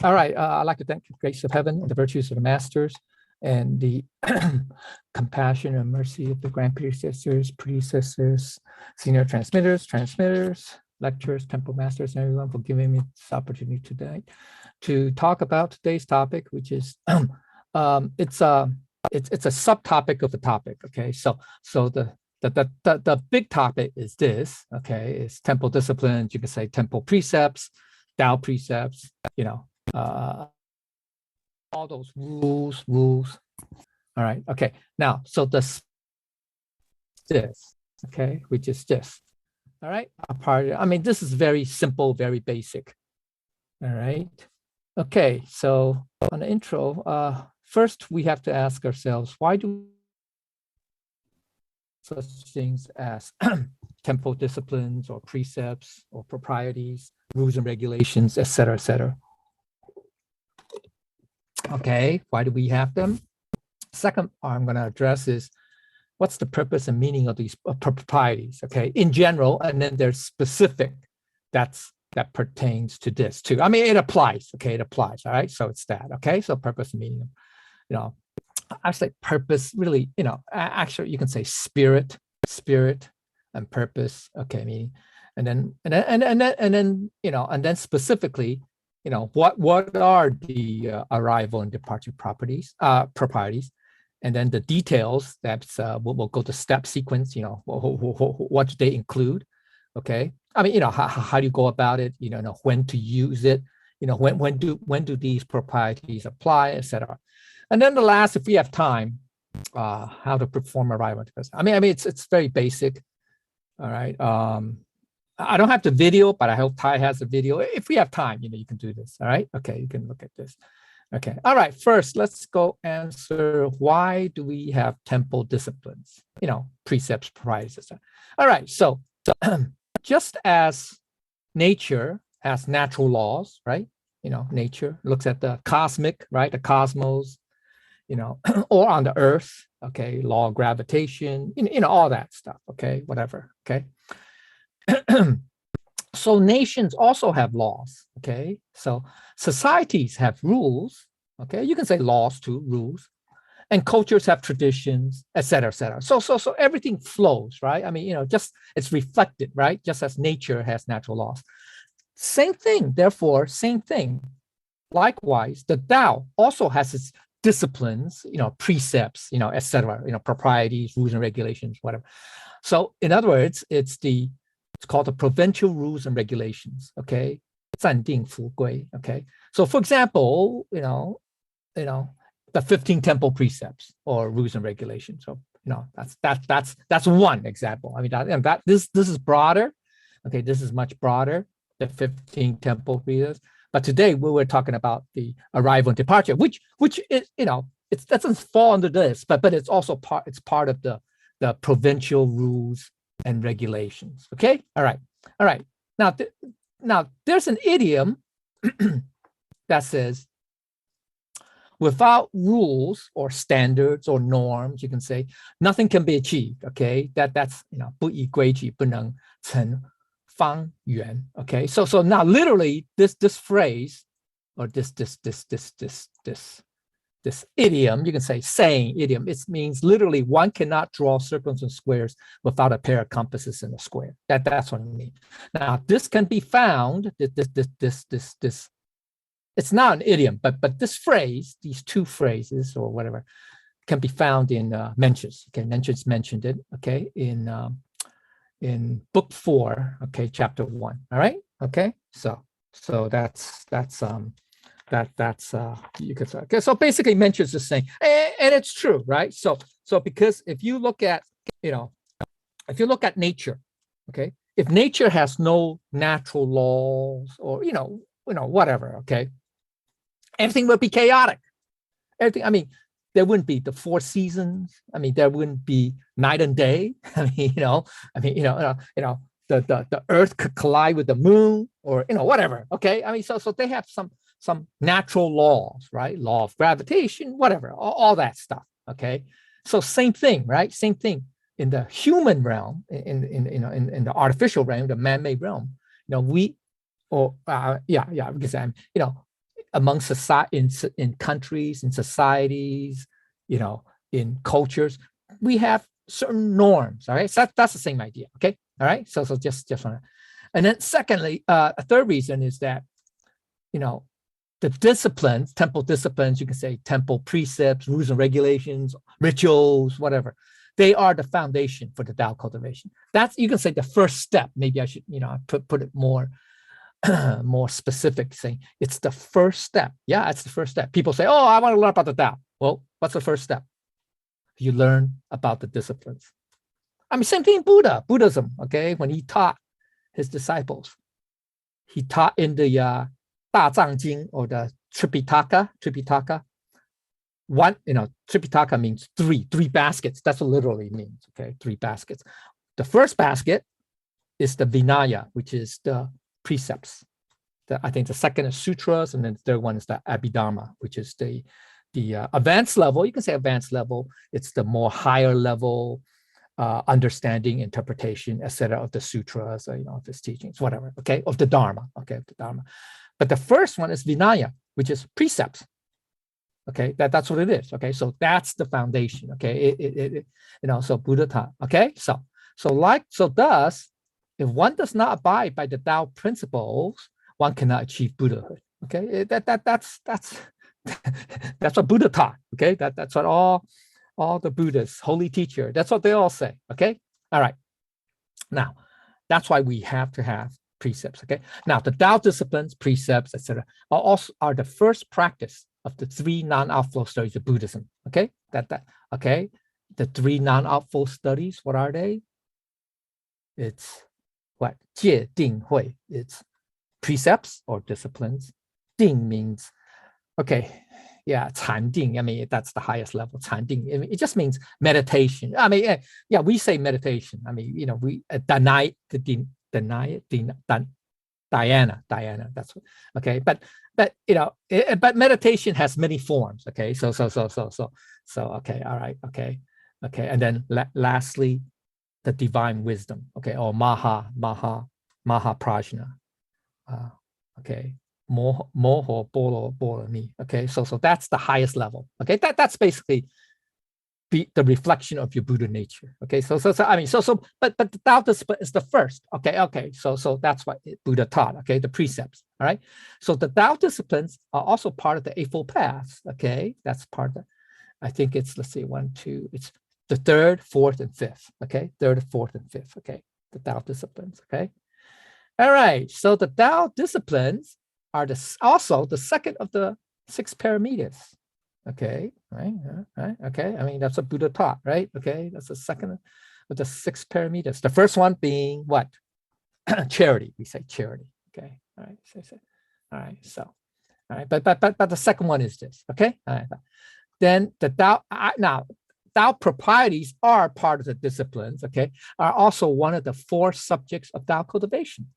All right. I'd like to thank the grace of heaven and the virtues of the masters and the compassion and mercy of the grand predecessors, senior transmitters, lecturers, temple masters, and everyone for giving me this opportunity today to talk about today's topic, which is it's a subtopic of the topic. Okay, so the big topic is this. Okay, is temple disciplines. You can say temple precepts, Tao precepts. All those rules. All right. Okay. Now, so this, okay, which is this. All right. I mean, this is very simple, very basic. All right. Okay. So on the intro, first we have to ask ourselves, why do such things as temple disciplines or precepts or proprieties, rules and regulations, et cetera, et cetera. Okay, why do we have them? Second I'm going to address is what's the purpose and meaning of these proprieties, okay, in general, and then there's specific that pertains to this too. I mean, it applies, okay, it applies, all right? So it's that, okay? So purpose and meaning, I say purpose really, actually you can say spirit and purpose, okay, meaning, and then specifically, what are the arrival and departure properties, proprieties, and then the details. That's we'll go to step sequence. What do they include? Okay, I mean, how do you go about it? When to use it? When do these proprieties apply, etc. And then the last, if we have time, how to perform arrival. I mean, it's very basic. All right. I don't have the video, but I hope Ty has the video. If we have time, you can do this. All right. Okay, you can look at this. Okay. All right. First, let's go answer why do we have temple disciplines? Precepts, proprieties. All right. So just as nature has natural laws, right? Nature looks at the cosmic, right? The cosmos, or on the earth. Okay, law of gravitation. All that stuff. Okay, whatever. Okay. So nations also have laws, okay? So societies have rules, okay? You can say laws too, rules. And cultures have traditions, et cetera, et cetera. So everything flows, right? I mean, just it's reflected, right? Just as nature has natural laws. Same thing, therefore, same thing. Likewise, the Tao also has its disciplines, precepts, et cetera, proprieties, rules and regulations, whatever. So in other words, it's called the provincial rules and regulations, okay? 暂定符规, okay? So for example, the 15 temple precepts or rules and regulations. So, that's one example. I mean, this is broader, okay? This is much broader, the 15 temple precepts. But today we were talking about the arrival and departure, which is, it doesn't fall under this, but it's also part of the provincial rules and regulations. Okay. All right. Now there's an idiom that says, without rules or standards or norms, you can say nothing can be achieved. Okay. That's 不以规矩不能成方圆. Okay. So now literally this phrase or this idiom, you can say saying idiom, it means literally one cannot draw circles and squares without a pair of compasses in a square. That's what I mean. Now this can be found, this it's not an idiom, but this phrase, these two phrases or whatever, can be found in Mencius. Okay, Mencius mentioned it, okay, in book 4, okay, chapter 1. All right, okay, so that's you could say. Okay, so basically Mencius is saying, and it's true, right? So because if you look at nature, okay, if nature has no natural laws or whatever, okay, everything would be chaotic. Everything, I mean, there wouldn't be the 4 seasons. I mean, there wouldn't be night and day. I mean, the earth could collide with the moon or whatever. Okay, I mean, so they have some natural laws, right? Law of gravitation, whatever, all that stuff. Okay, so same thing, right? Same thing in the human realm, in the artificial realm, the man-made realm. Because among society, in countries, in societies, in cultures, we have certain norms. All right, so that's the same idea. Okay, all right. So just want to, and then secondly, a third reason is that the disciplines, temple disciplines, you can say temple precepts, rules and regulations, rituals, whatever. They are the foundation for the Tao cultivation. That's, you can say, the first step. Maybe I should, put it more specific, saying it's the first step. Yeah, it's the first step. People say, oh, I want to learn about the Tao. Well, what's the first step? You learn about the disciplines. I mean, same thing in Buddhism, okay? When he taught his disciples, he taught in the 大藏经 or the Tripitaka. One, Tripitaka means three baskets. That's what literally means, okay? 3 baskets. The first basket is the Vinaya, which is the precepts. I think the second is sutras, and then the third one is the Abhidharma, which is the advanced level. You can say advanced level. It's the more higher level understanding, interpretation, etc. of the sutras, of his teachings, whatever, okay, of the Dharma, okay, of the Dharma. But the first one is Vinaya, which is precepts. Okay, that's what it is. Okay, so that's the foundation. Okay, so Buddha taught. Okay, so thus, if one does not abide by the Tao principles, one cannot achieve Buddhahood. Okay, that's what Buddha taught. Okay, that's what all the Buddhists, holy teacher, that's what they all say. Okay, all right. Now, that's why we have to have precepts. Okay, now the Tao disciplines, precepts, etc., are the first practice of the 3 non-outflow studies of Buddhism. Okay, okay, the 3 non-outflow studies. What are they? It's what? 戒定慧. It's precepts or disciplines. Ding means, okay, yeah, 禅定. I mean, that's the highest level. 禅定. I mean, it just means meditation. I mean, yeah, we say meditation. I mean, we deny it. Diana. That's what. Okay, but but meditation has many forms. Okay, so okay, all right, okay, and then lastly, the divine wisdom. Okay, or maha prajna. Okay, moho bolo ni. Okay, so that's the highest level. Okay, that's basically the reflection of your Buddha nature. Okay, so I mean, but the Tao discipline is the first. Okay, so that's what Buddha taught. Okay, the precepts. All right, so the Tao disciplines are also part of the Eightfold Paths. Okay, that's part of the, I think it's, let's see, 1, 2, it's the 3rd, 4th, and 5th. Okay, 3rd, 4th, and 5th. Okay, the Tao disciplines. Okay, all right, so the Tao disciplines are also the second of the 6 paramitas. Okay, right, okay. I mean, that's what Buddha taught, right? Okay, that's the second of the 6 paramitas. The first one being what? Charity. We say charity. Okay, all right. All right. So, all right. But the second one is this. Okay. All right. Then the Tao. Now, Tao proprieties are part of the disciplines. Okay, are also one of the 4 subjects of Tao cultivation.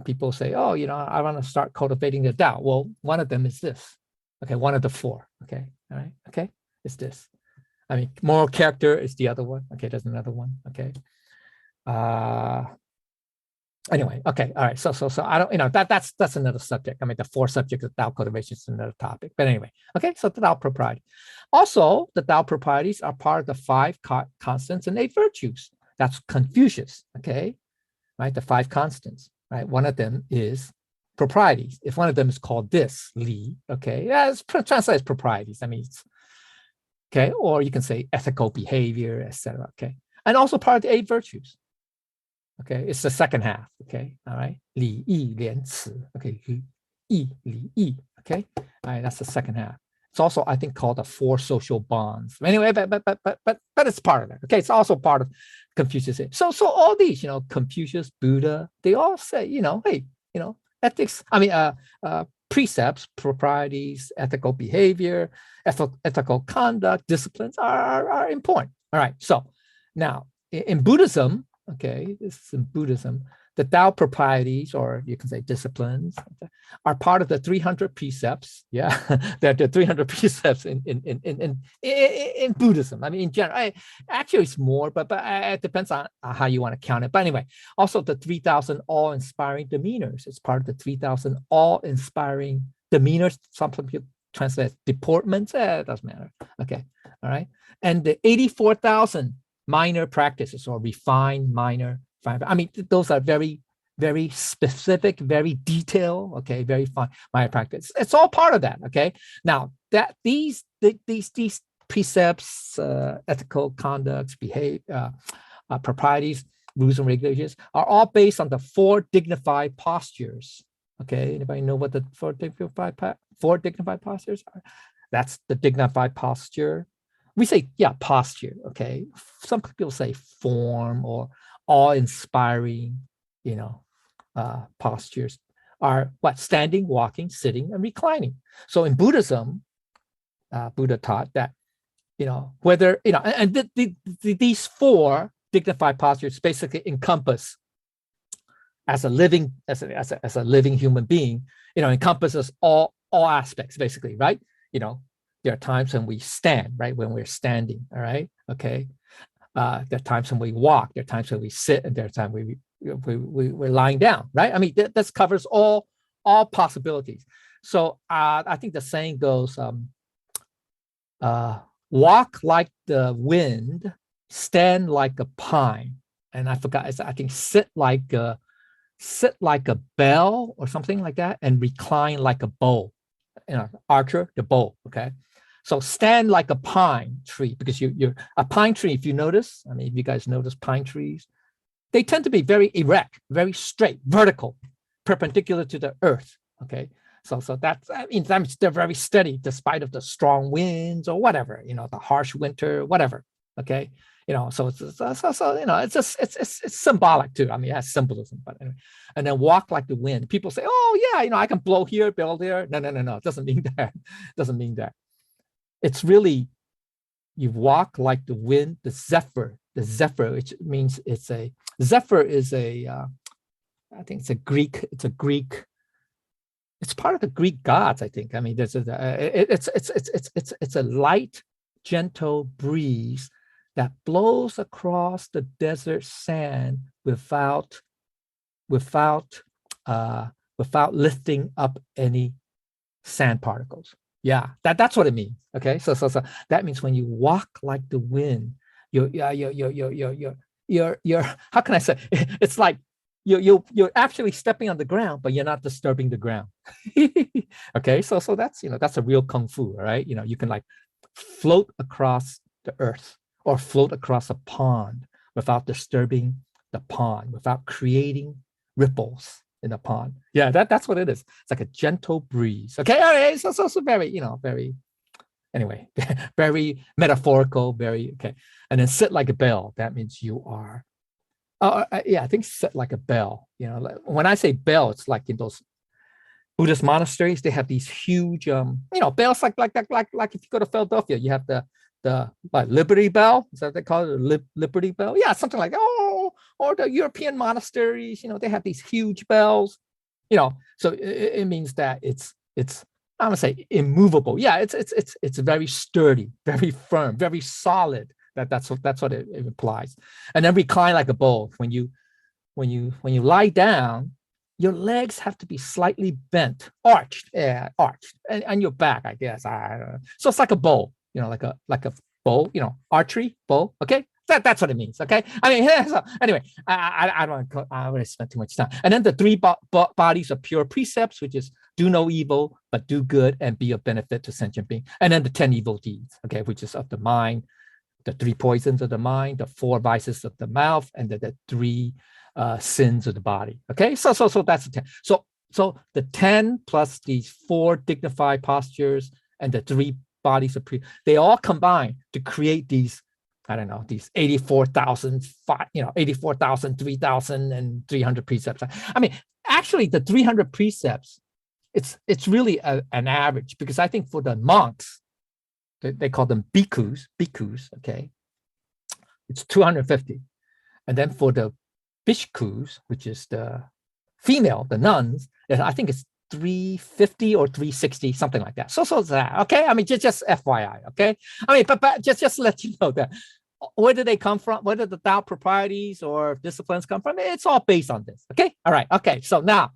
People say, oh, I want to start cultivating the Tao. Well, one of them is this. Okay, one of the 4. Okay, all right. Okay, it's this. I mean, moral character is the other one. Okay, there's another one. Okay. Anyway, okay, all right. So I don't, that's another subject. I mean, the 4 subjects of Tao cultivation is another topic. But anyway, okay. So the Tao propriety. Also, the Tao proprieties are part of the 5 constants and 8 virtues. That's Confucius. Okay, right. The 5 constants. Right. One of them is proprieties. If one of them is called this, li, okay, yeah, it's translated as proprieties. I mean, it's, okay, or you can say ethical behavior, etc. Okay, and also part of the 8 virtues. Okay, it's the second half. Okay, all right, li yi lian ci. Okay, li yi. Okay, all right, that's the second half. It's also, I think, called the 4 social bonds. Anyway, but it's part of that. Okay, it's also part of Confucius. So all these, Confucius, Buddha, they all say, hey, ethics, I mean, precepts, proprieties, ethical behavior, ethical conduct, disciplines are important. All right. So now in Buddhism, okay, this is in Buddhism, the Tao proprieties, or you can say disciplines, are part of the 300 precepts. Yeah, there are 300 precepts in Buddhism. I mean, in general, actually it's more, but it depends on how you want to count it. But anyway, also the 3,000 awe-inspiring demeanors. It's part of the 3,000 awe-inspiring demeanor, some people translate deportments, it doesn't matter. Okay, all right. And the 84,000 minor practices or refined minor, I mean, those are very, very specific, very detailed, okay, very fine minor practice. It's all part of that, okay? Now, that these precepts, ethical conducts, proprieties, rules and regulations are all based on the 4 dignified postures. Okay, anybody know what the four dignified postures are? That's the dignified posture. We say, yeah, posture. Okay, some people say form or awe-inspiring, postures are what? Standing, walking, sitting, and reclining. So in Buddhism, Buddha taught that, whether, and these 4 dignified postures basically encompass, as a living human being, encompasses all aspects basically, right? There are times when we stand, right? When we're standing, all right, okay. There are times when we walk. There are times when we sit, and there are times we're lying down, right? I mean, this covers all possibilities. So I think the saying goes, walk like the wind, stand like a pine, and I forgot. I think sit like a bell or something like that, and recline like a bow. Archer, the bow. Okay, so stand like a pine tree, because you're a pine tree. If you notice, I mean, if you guys notice pine trees, they tend to be very erect, very straight, vertical, perpendicular to the earth. Okay, so that means they're very steady despite of the strong winds or whatever, the harsh winter, whatever. Okay, so it's symbolic too. I mean, it has symbolism, but anyway. And then walk like the wind. People say, oh yeah, I can blow here, blow there. No. It doesn't mean that. It doesn't mean that. It's really, you walk like the wind, the zephyr, which means zephyr is I think it's part of the Greek gods, I think. I mean, it's a light, gentle breeze that blows across the desert sand without lifting up any sand particles. Yeah, that's what it means. Okay, so that means when you walk like the wind, you're how can I say? It's like you're actually stepping on the ground, but you're not disturbing the ground. Okay, so that's that's a real kung fu, right? You can like float across the earth or float across a pond without disturbing the pond, without creating ripples in the pond. Yeah, that's what it is. It's like a gentle breeze. Okay, all right. So very, very, anyway, very metaphorical, very okay. And then sit like a bell. That means you are. I think sit like a bell. When I say bell, it's like in those Buddhist monasteries, they have these huge, bells like if you go to Philadelphia, you have the Liberty Bell. Is that what they call it? Liberty Bell? Yeah, something like that. Or the European monasteries, they have these huge bells, so it means that it's I'm gonna say immovable. Yeah, it's very sturdy, very firm, very solid. That's what it implies. And then recline like a bowl. When you lie down, your legs have to be slightly bent, arched, and your back, I guess. So it's like a bowl, like a bowl, archery bowl. Okay. That's what it means. Okay. I mean, so anyway, I don't want to spend too much time. And then the 3 bodies of pure precepts, which is do no evil, but do good and be of benefit to sentient beings. And then the 10 evil deeds, okay, which is of the mind, the 3 poisons of the mind, the 4 vices of the mouth, and the 3 sins of the body. Okay. So that's the 10. So the 10 plus these 4 dignified postures and the 3 bodies of they all combine to create these, I don't know, these 84,000, 3,000 and 300 precepts. I mean, actually the 300 precepts, it's really an average, because I think for the monks, they call them bhikkhus, okay, it's 250. And then for the bhikkhus, which is the female, the nuns, I think it's 350 or 360, something like that. So that, okay? I mean, just FYI, okay? I mean, but just let you know that where do they come from? Where do the Tao proprieties or disciplines come from? It's all based on this, okay? All right, okay. So now,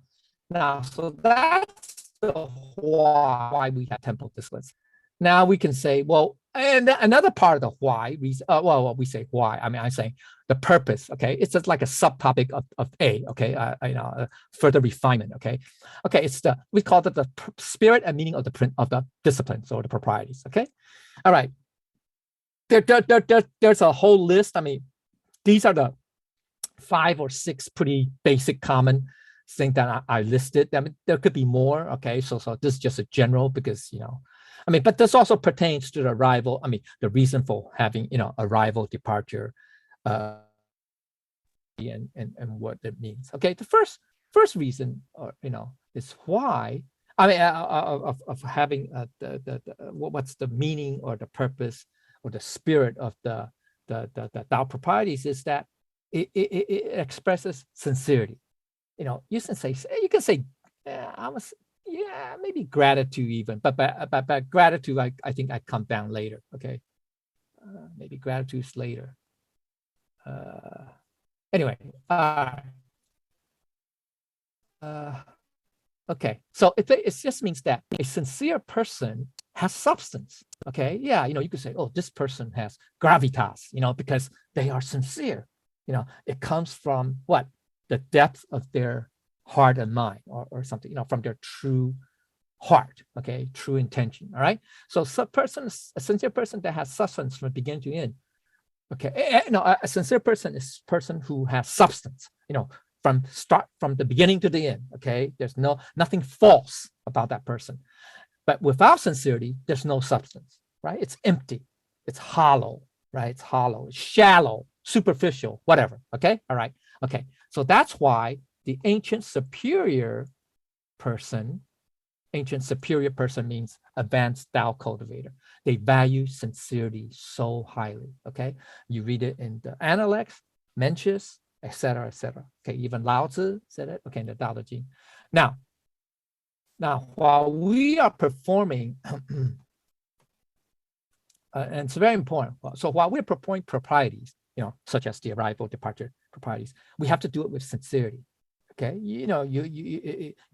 so that's the why we have temple disciplines. Now we can say, well, and another part of the why reason, well, we say why. I mean, I say the purpose. Okay, it's just like a subtopic of A. Okay, further refinement. Okay, it's we call it the spirit and meaning of the disciplines or the proprieties. Okay, all right. There's a whole list. I mean, these are the 5 or 6 pretty basic common things that I listed. I mean, there could be more. Okay, so this is just a general because I mean, but this also pertains to the arrival. I mean, the reason for having arrival, departure, and what it means. Okay, the first reason, is why. I mean, of having what's the meaning or the purpose or the spirit of the Tao proprieties is that it expresses sincerity. You can say maybe gratitude even, but gratitude I think I come down later. Okay, maybe gratitude's later. Anyway, okay, so it just means that a sincere person has substance. Okay, yeah, you could say, oh, this person has gravitas, because they are sincere. It comes from what? The depth of their heart and mind, or something, from their true heart. Okay, true intention. All right. So a sincere person that has substance from beginning to end. Okay, a sincere person is a person who has substance. From the beginning to the end. Okay, there's nothing false about that person. But without sincerity, there's no substance. Right? It's empty. It's hollow. Right? It's hollow. It's shallow. Superficial. Whatever. Okay. All right. Okay. So that's why the ancient superior person means advanced Tao cultivator. They value sincerity so highly. Okay, you read it in the Analects, Mencius, etc., etc. Okay, even Lao Tzu said it. Okay, in the Tao Te Ching. Now, while we are performing, and it's very important. So while we're performing proprieties, such as the arrival, departure proprieties, we have to do it with sincerity. Okay, you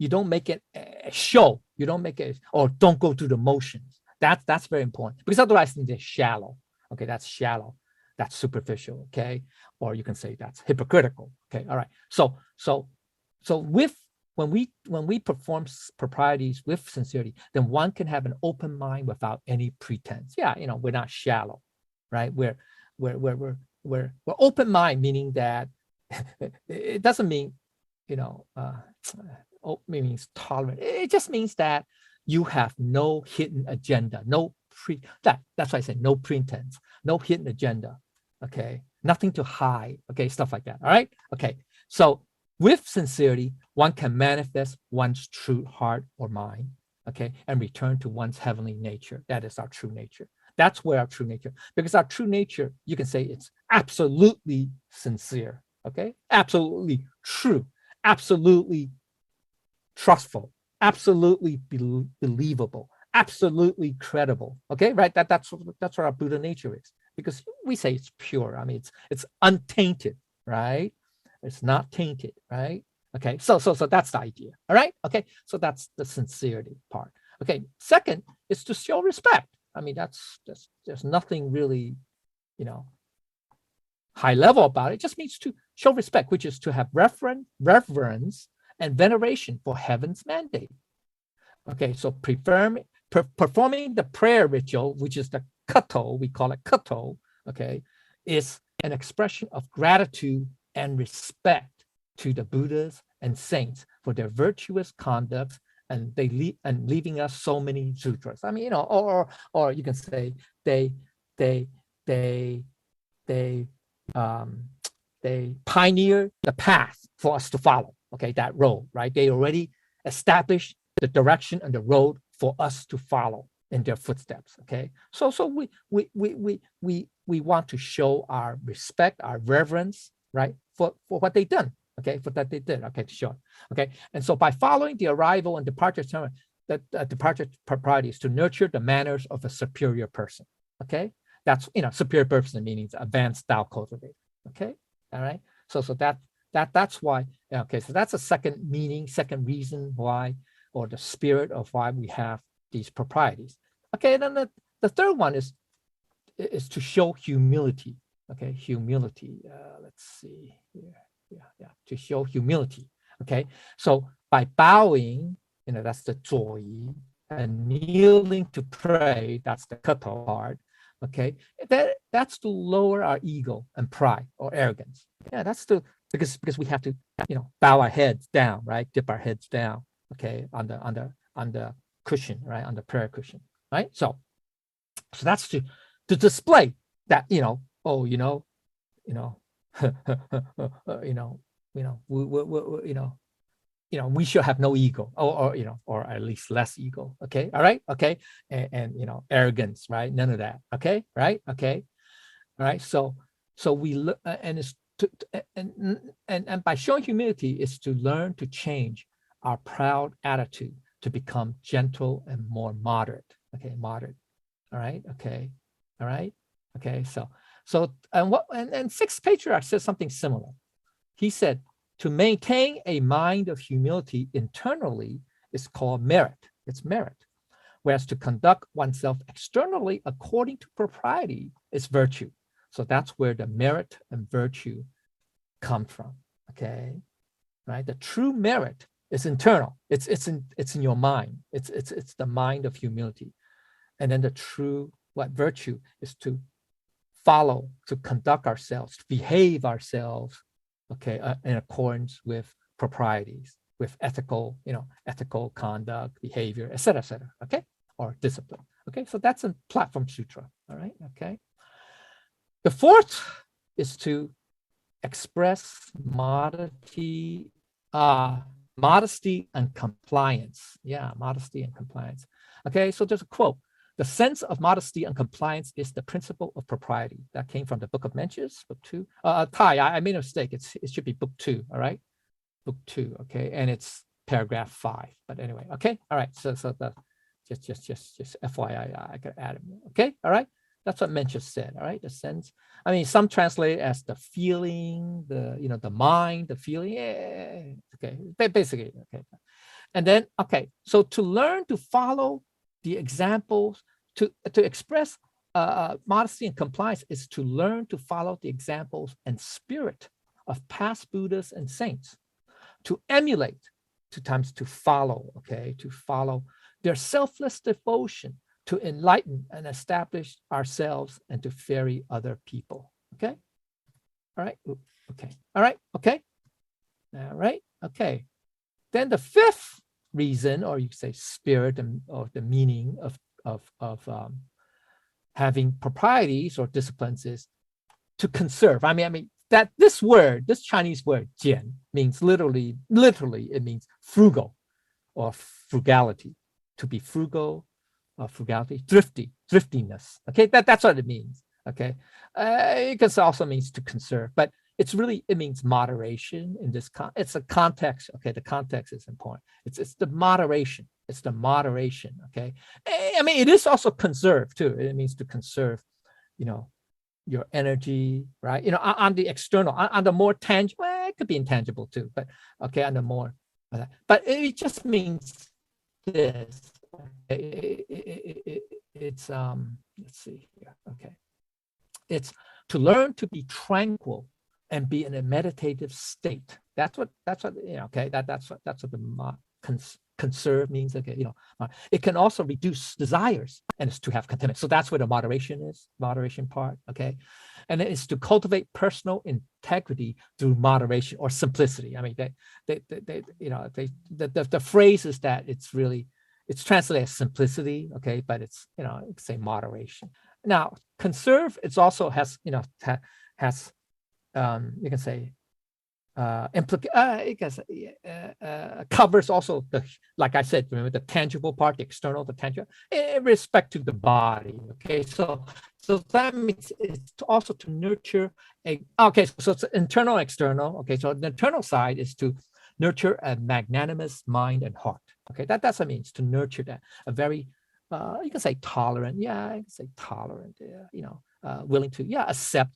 don't make it a show. You don't make it, or don't go through the motions. That's very important, because otherwise it's shallow. Okay, that's shallow. That's superficial. Okay, or you can say that's hypocritical. Okay, all right. So when we perform proprieties with sincerity, then one can have an open mind without any pretense. Yeah, we're not shallow, right? We're open mind, meaning that it doesn't mean means tolerant. It just means that you have no hidden agenda, that's why I say no pretense, no hidden agenda. Okay, nothing to hide. Okay, stuff like that. All right. Okay, so with sincerity, one can manifest one's true heart or mind. Okay, and return to one's heavenly nature. That is our true nature. That's where our true nature, because our true nature, you can say it's absolutely sincere. Okay, absolutely true. Absolutely trustful, absolutely believable, absolutely credible. Okay, right? That's what our Buddha nature is, because we say it's pure. I mean, it's untainted, right? It's not tainted, right? Okay, so that's the idea. All right. Okay, so that's the sincerity part. Okay, second is to show respect. I mean, there's nothing really, high level about it. It just means to show respect, which is to have reverence and veneration for heaven's mandate. Okay, so performing the prayer ritual, which is the kato, we call it kato, okay, is an expression of gratitude and respect to the Buddhas and saints for their virtuous conduct, and leaving us so many sutras. I mean, or you can say they pioneer the path for us to follow. Okay, that road, right? They already established the direction and the road for us to follow in their footsteps. Okay, so we want to show our respect, our reverence, right, for what they done. Okay, for that they did. Okay, to show. Okay, and so by following the arrival and departure ceremony, the departure proprieties to nurture the manners of a superior person. Okay, that's superior person meaning advanced Tao cultivator. Okay, all right. So that's why. Okay, so that's a second meaning, second reason why or the spirit of why we have these proprieties. Okay, and then the third one is to show humility. Okay, humility. Let's see here. Yeah, to show humility. Okay, so by bowing, that's the 左仪, and kneeling to pray, that's the 磕头 part. Okay, that's to lower our ego and pride or arrogance. Yeah, that's because we have to, bow our heads down, right? Dip our heads down. Okay, on the cushion, right? On the prayer cushion, right? So that's to display that, we should have no ego, or at least less ego. Okay, all right, okay, and arrogance, right? None of that. Okay, right? Okay, all right. So we look, and it's and by showing humility is to learn to change our proud attitude to become gentle and more moderate. Okay, moderate. All right. Okay. All right. Okay. So and Sixth Patriarch says something similar. He said, to maintain a mind of humility internally is called merit. It's merit. Whereas to conduct oneself externally according to propriety is virtue. So that's where the merit and virtue come from. Okay, right? The true merit is internal. It's in your mind. It's the mind of humility. And then the true virtue is to follow, to conduct ourselves, to behave ourselves, okay, in accordance with proprieties, with ethical conduct, behavior, etc., okay, or discipline. Okay, so that's a Platform Sutra. All right, okay. The fourth is to express modesty and compliance. Yeah, modesty and compliance. Okay, so there's a quote. The sense of modesty and compliance is the principle of propriety. That came from the Book of Mencius, book 2. Thai, I made a mistake. It should be book 2, all right? Book 2, okay? And it's paragraph 5. But anyway, okay? All right, so the just FYI, I got added, okay? All right? That's what Mencius said, all right? The sense, I mean, some translate it as the feeling, the mind, the feeling, yeah, okay, basically, okay. And then, okay, so to learn to follow the examples, to express modesty and compliance is to learn to follow the examples and spirit of past Buddhas and saints, to emulate, to follow, okay, to follow their selfless devotion to enlighten and establish ourselves and to ferry other people. Okay, all right, okay, all right, okay, all right, okay. Then the fifth reason, or you could say spirit or the meaning of having proprieties or disciplines is to conserve. I mean that this Chinese word 俭 means literally it means frugal or frugality, to be frugal or frugality, thriftiness. Okay, that's what it means. Okay, it can also means to conserve, but it means moderation in this it's a context. Okay, the context is important. It's the moderation. It's the moderation. Okay, I mean it is also conserve too. It means to conserve, your energy, right? On the external, on the more tangible. Well, it could be intangible too, but okay, on the more. But it just means this. It's let's see here. Okay, it's to learn to be tranquil and be in a meditative state. That's what okay, that's what the conserve means. Okay, it can also reduce desires and it's to have contentment. So that's where the moderation part. Okay, and it's to cultivate personal integrity through moderation or simplicity. I mean, the phrase is that it's translated as simplicity. Okay, but it's say moderation. Now, conserve, it's also has you can say covers also like I said, remember the tangible part, the external, the tangible, in respect to the body. Okay, so that means it's also to nurture so it's internal, external. Okay, so the internal side is to nurture a magnanimous mind and heart. Okay, that's what it means to nurture that, a very you can say tolerant. Yeah, I can say tolerant. Willing to accept,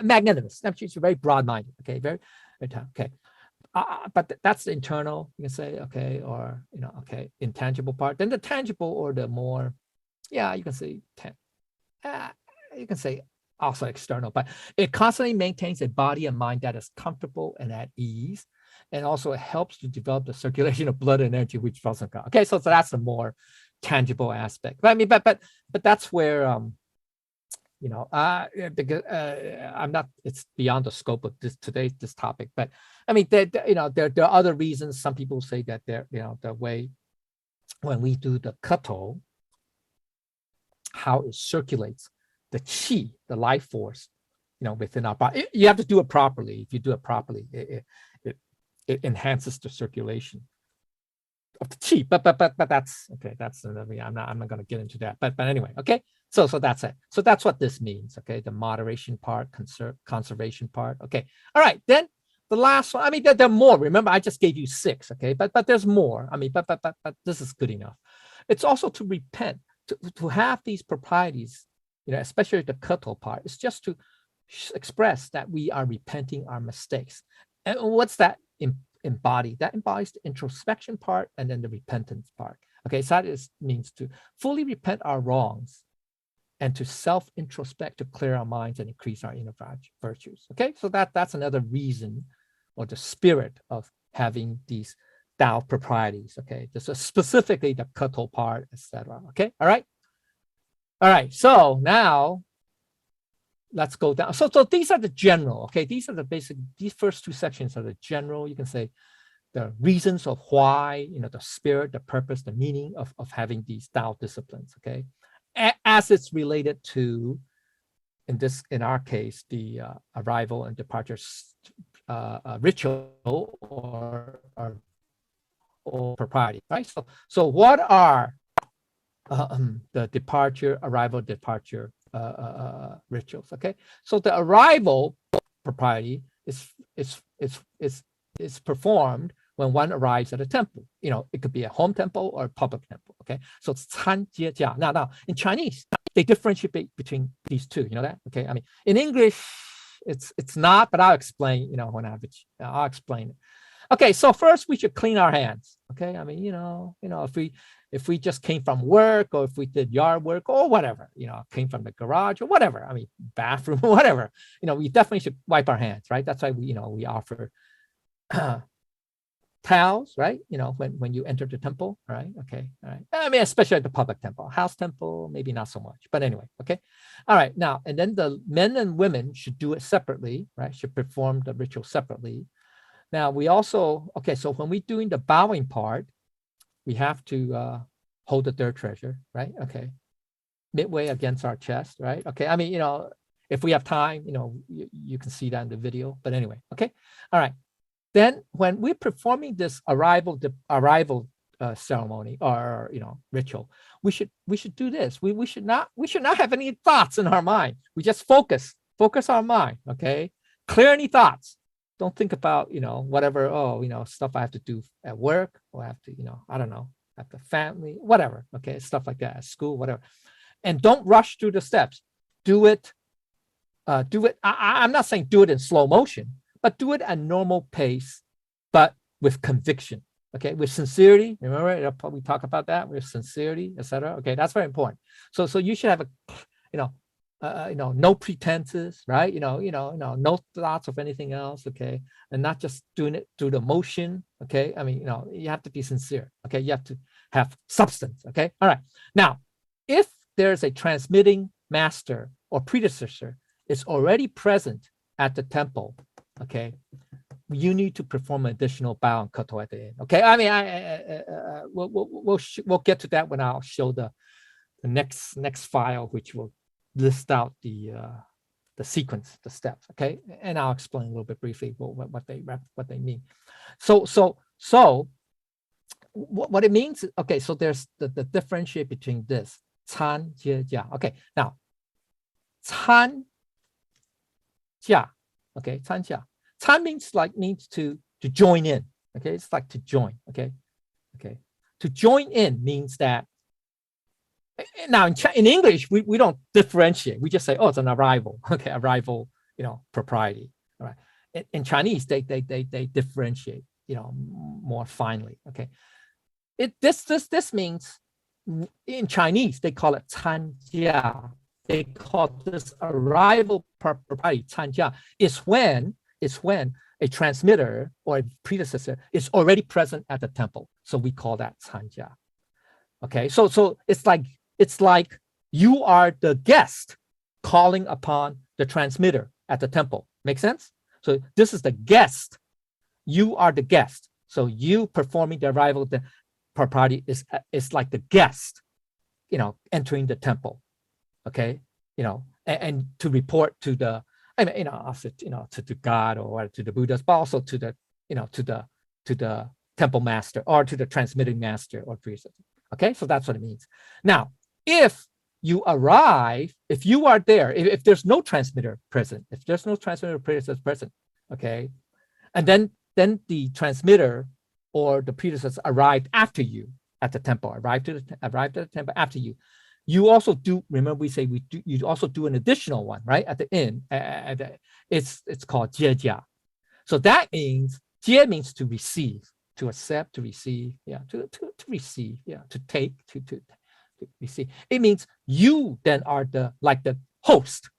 magnanimous. That's very broad-minded. Okay, very okay. but that's the internal, you can say, okay, or, okay, intangible part. Then the tangible, or the more, yeah, you can say, you can say also external, but it constantly maintains a body and mind that is comfortable and at ease. And also it helps to develop the circulation of blood and energy, which doesn't go. Okay, so that's the more tangible aspect. But I mean, but that's where, because I'm not, it's beyond the scope of this topic, but I mean, there are other reasons. Some people say that the way when we do the kato, how it circulates the chi, the life force, within our body. You have to do it properly. If you do it properly, it enhances the circulation of the chi. But that's okay. That's another. I'm not going to get into that. But anyway, okay. So that's it. So that's what this means. Okay, the moderation part, conservation part. Okay. All right. Then the last one. I mean, there are more. Remember, I just gave you 6. Okay, but there's more. I mean, but this is good enough. It's also to repent, to have these proprieties. Especially the kato part. It's just to express that we are repenting our mistakes. And what's that embody? That embodies the introspection part and then the repentance part. Okay, so that means to fully repent our wrongs and to self-introspect, to clear our minds and increase our inner virtues. Okay, so that's another reason, or the spirit of having these Tao proprieties. Okay, this is specifically the kato part, etc. Okay, all right. All right, so now let's go down. So these are the general, okay? These are the basic, these first 2 sections are the general, you can say, the reasons of why, the spirit, the purpose, the meaning of having these Tao disciplines, okay? As it's related to, in our case, the arrival and departure ritual or propriety, right? So what are the departure, arrival, departure rituals? Okay, so the arrival propriety is performed when one arrives at a temple. It could be a home temple or a public temple. Okay, so it's 参谒駕. Now in Chinese, they differentiate between these two. You know that? Okay, I mean in English, it's not, but I'll explain. When I'll explain it. Okay, so first we should clean our hands. Okay, I mean, if we just came from work, or if we did yard work or whatever, came from the garage or whatever, I mean, bathroom or whatever, we definitely should wipe our hands, right? That's why we offer towels, right? When you enter the temple, right? Okay, all right. I mean, especially at the public temple, house temple, maybe not so much, but anyway, okay. All right, now, and then the men and women should do it separately, right? Should perform the ritual separately. Now we also, okay, so when we're doing the bowing part, we have to hold the third treasure, right? Okay, midway against our chest, right? Okay, I mean, if we have time, you can see that in the video, but anyway, okay, all right. Then when we're performing this arrival ceremony or ritual, we should do this. We should not have any thoughts in our mind. We just focus our mind, okay? Clear any thoughts. Don't think about, whatever, stuff I have to do at work, or I have to, I don't know, at the family, whatever, okay, stuff like that, at school, whatever. And don't rush through the steps. Do it. I'm not saying do it in slow motion, but do it at normal pace, but with conviction, okay, with sincerity. Remember, we talk about that, with sincerity, etc. Okay, that's very important. So you should have no pretenses, right? No thoughts of anything else, okay? And not just doing it through the motion, okay? I mean, you have to be sincere, okay? You have to have substance, okay? All right. Now, if there's a transmitting master or predecessor is already present at the temple, okay, you need to perform an additional bow and kato at the end, okay? I mean, we'll get to that when I'll show the next file, which will list out the sequence, the steps, okay? And I'll explain a little bit briefly what they mean. So what it means, okay, so there's the differentiate between this, 参谒駕. Okay, now, 参駕, okay, 参駕. 参 means to join in, okay? It's like to join, okay? Okay, to join in means that, now in English, we don't differentiate. We just say, oh, it's an arrival, okay, arrival, propriety, all right? in Chinese, they differentiate, more finely. Okay, this means in Chinese they call it 参驾. They call this arrival propriety 参驾. It's when a transmitter or a predecessor is already present at the temple. So we call that 参驾. Okay, so it's like you are the guest calling upon the transmitter at the temple. Make sense? So this is the guest. You are the guest. So you performing the arrival of the propriety is like the guest, entering the temple. Okay, and to report to the, also, to God or to the Buddhas, but also to the, to the temple master or to the transmitting master or priest. Okay, so that's what it means. Now, if you arrive, if you are there, if there's no transmitter present, present, okay, and then the transmitter or the predecessor arrived after you at the temple, arrived at the temple after you. You also do, remember we say you also do an additional one, right? At the end, it's called 接驾. So that means, 接 means to receive, to accept, to receive, to receive, to take, to receive. It means you then are the host,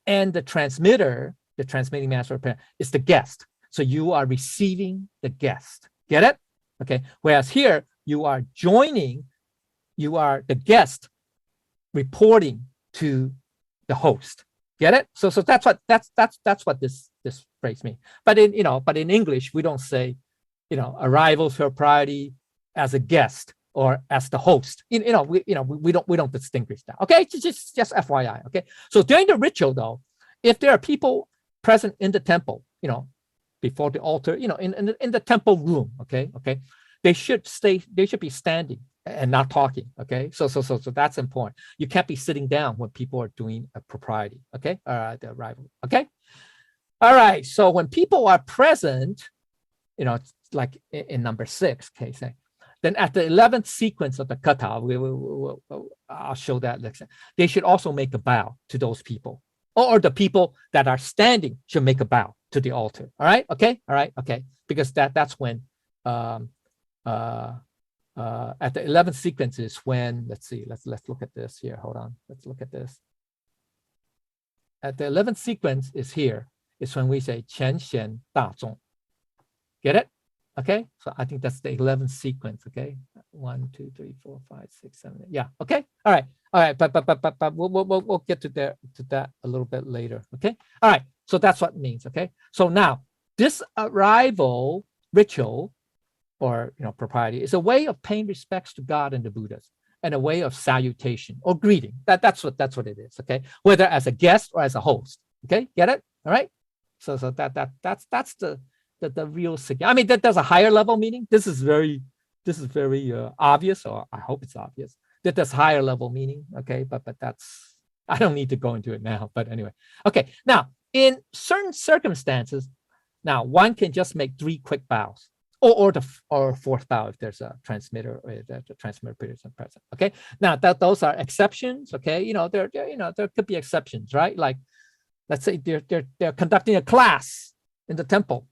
and the transmitter, the transmitting master is the guest. So you are receiving the guest. Get it? Okay. Whereas here you are joining, you are the guest reporting to the host. Get it? So that's what this phrase means. But in English we don't say, arrival propriety as a guest or as the host. We don't distinguish that. Okay, just FYI. Okay. So during the ritual though, if there are people present in the temple, before the altar, in the temple room, okay, they should be standing and not talking. Okay, so that's important. You can't be sitting down when people are doing a propriety. Okay, the arrival. Okay, all right. So when people are present, like in number 6, okay, say, then at the 11th sequence of the kata, I'll show that next. They should also make a bow to those people, or the people that are standing should make a bow to the altar. All right, okay, all right, okay, because that's when at the 11th sequence is when, let's see, let's look at this here. Hold on, let's look at this. At the 11th sequence is here. It's when we say 全贤大众. Get it? Okay, so I think that's the 11th sequence. Okay, 1, 2, 3, 4, 5, 6, 7, 8. Yeah. Okay. All right. But we'll get to that a little bit later. Okay. All right. So that's what it means. Okay. So now this arrival ritual, or propriety, is a way of paying respects to God and the Buddhas, and a way of salutation or greeting. That's what it is. Okay. Whether as a guest or as a host. Okay. Get it? All right. So that's the real significance. I mean, that there's a higher level meaning. This is very obvious, or I hope it's obvious that there's higher level meaning. Okay, but that's, I don't need to go into it now. But anyway, okay. Now, in certain circumstances, now one can just make 3 quick bows, or 4th bow if there's a transmitter or the transmitter person present. Okay. Now those are exceptions. Okay, there could be exceptions, right? Like, let's say they're conducting a class in the temple,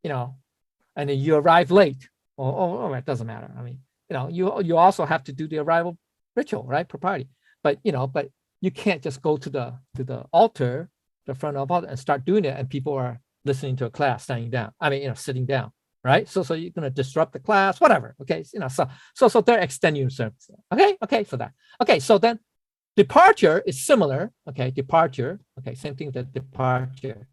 and then you arrive late, or it doesn't matter. I mean, you also have to do the arrival ritual, right? Propriety. But you can't just go to the altar, the front of altar, and start doing it, and people are listening to a class standing down. I mean, sitting down, right? So you're gonna disrupt the class, whatever. Okay, so they're extending service. Okay, for that. Okay, so then departure is similar. Okay, departure. Okay, same thing with departure.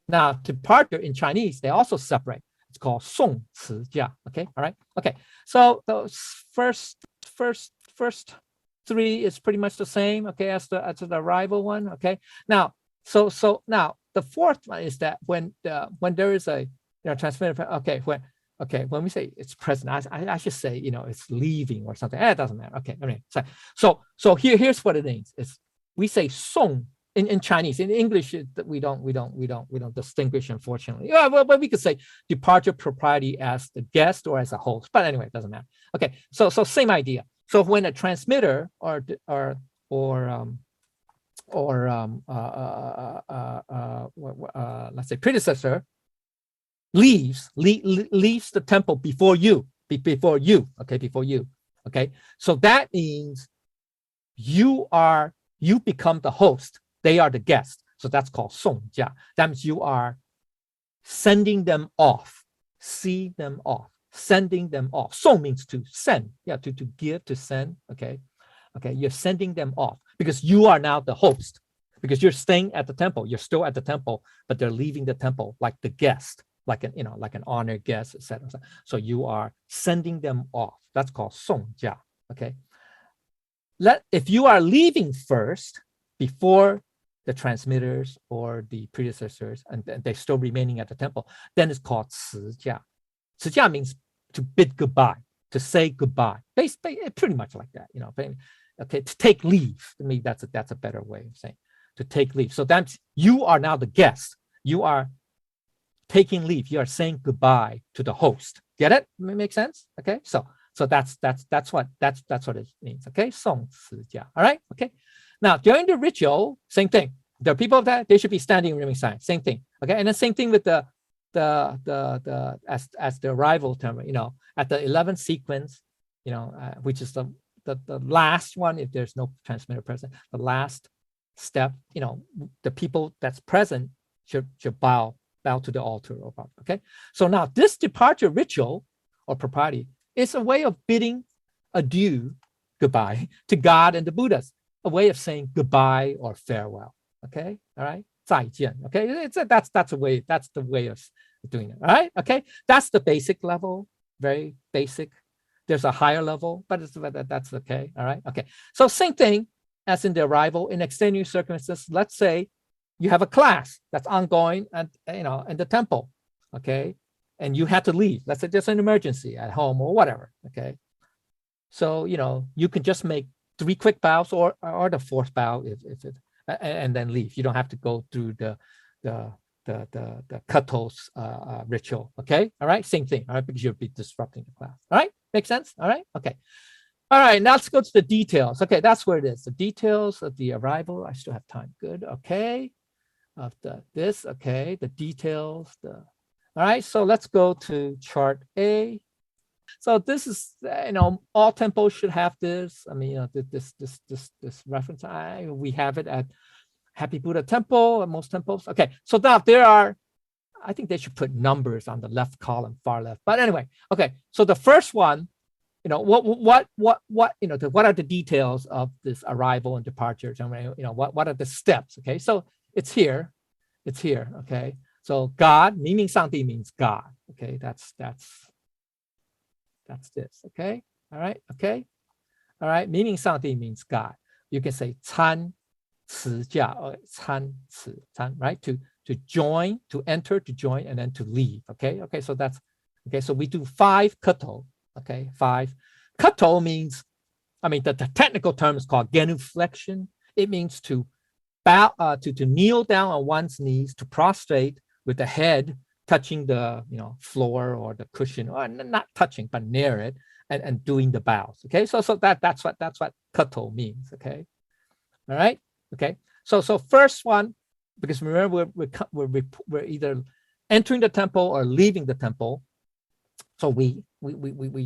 Now, departure in Chinese, they also separate. It's called 送辞驾. Okay, all right. Okay, so those first 3 is pretty much the same. Okay, as the arrival one. Okay, now so now the 4th one is that when there is a transmitter. Okay, when we say it's present, I should say it's leaving or something. It doesn't matter. Okay, I mean, so here's what it means. It's, we say 送. In Chinese. In English, we don't distinguish, unfortunately. Yeah, but we could say departure propriety as the guest or as a host. But anyway, it doesn't matter. Okay, so same idea. So when a transmitter or let's say predecessor leaves the temple before you, okay? So that means you become the host, they are the guest. So that's called 送驾. That means you are sending them off, sending them off. 送 means to send, to give, to send, okay? You're sending them off because you are now the host, because you're staying at the temple, you're still at the temple, but they're leaving the temple like the guest, like an honored guest, etc. So you are sending them off. That's called 送驾, okay? If you are leaving first before the transmitters or the predecessors, and they're still remaining at the temple, then it's called 辞驾. 辞驾 means to bid goodbye, to say goodbye. Basically, pretty much like that, okay, to take leave. To me, that's a better way of saying to take leave. So that's, you are now the guest. You are taking leave. You are saying goodbye to the host. Get it? Make sense? Okay, so that's what it means. Okay, 送辞驾. All right. Okay. Now during the ritual, same thing. There are people that they should be standing in remaining sign. Same thing. Okay, and then same thing with the as the arrival term. At the 11th sequence, which is the last one. If there's no transmitter present, the last step. The people that's present should bow to the altar. Okay. So now this departure ritual or propriety is a way of bidding adieu, goodbye, to God and the Buddhas, a way of saying goodbye or farewell. Okay, all right, 再见. Okay, that's the way of doing it. All right, okay, that's the basic level, very basic. There's a higher level, but that's okay. All right, okay. So same thing as in the arrival. In extenuating circumstances, let's say you have a class that's ongoing and in the temple, okay, and you had to leave. Let's say there's an emergency at home or whatever, okay. So you can just make 3 quick bows or the 4th bow if it, and then leave. You don't have to go through the katos ritual, okay. All right, same thing, all right, because you'll be disrupting the class. All right, make sense? All right, okay. All right, now let's go to the details. Okay, that's where it is. The details of the arrival. I still have time. Good. Okay. Of this. Okay. The details. All right. So let's go to chart A. So this is, all temples should have this. I mean, this reference. We have it at Happy Buddha Temple and most temples. Okay. So now there are, I think they should put numbers on the left column, far left. But anyway, okay. So the first one, what are the details of this arrival and departure? What are the steps? Okay, so it's here. Okay, so God, 明明上帝 means God. Okay, that's this. Okay, all right. Okay, all right. 明明上帝 means God. You can say 参辞駕 or 参辞, right? To join, to enter, to join, and then to leave. Okay, so that's okay. So we do 5 kato. Okay, 5. Kato means, the technical term is called genuflection. It means to bow, to kneel down on one's knees, to prostrate with the head touching the floor or the cushion, or not touching but near it, and doing the bows. Okay, so that's what kato means. Okay, all right. Okay, so first one, because remember we're either entering the temple or leaving the temple. So we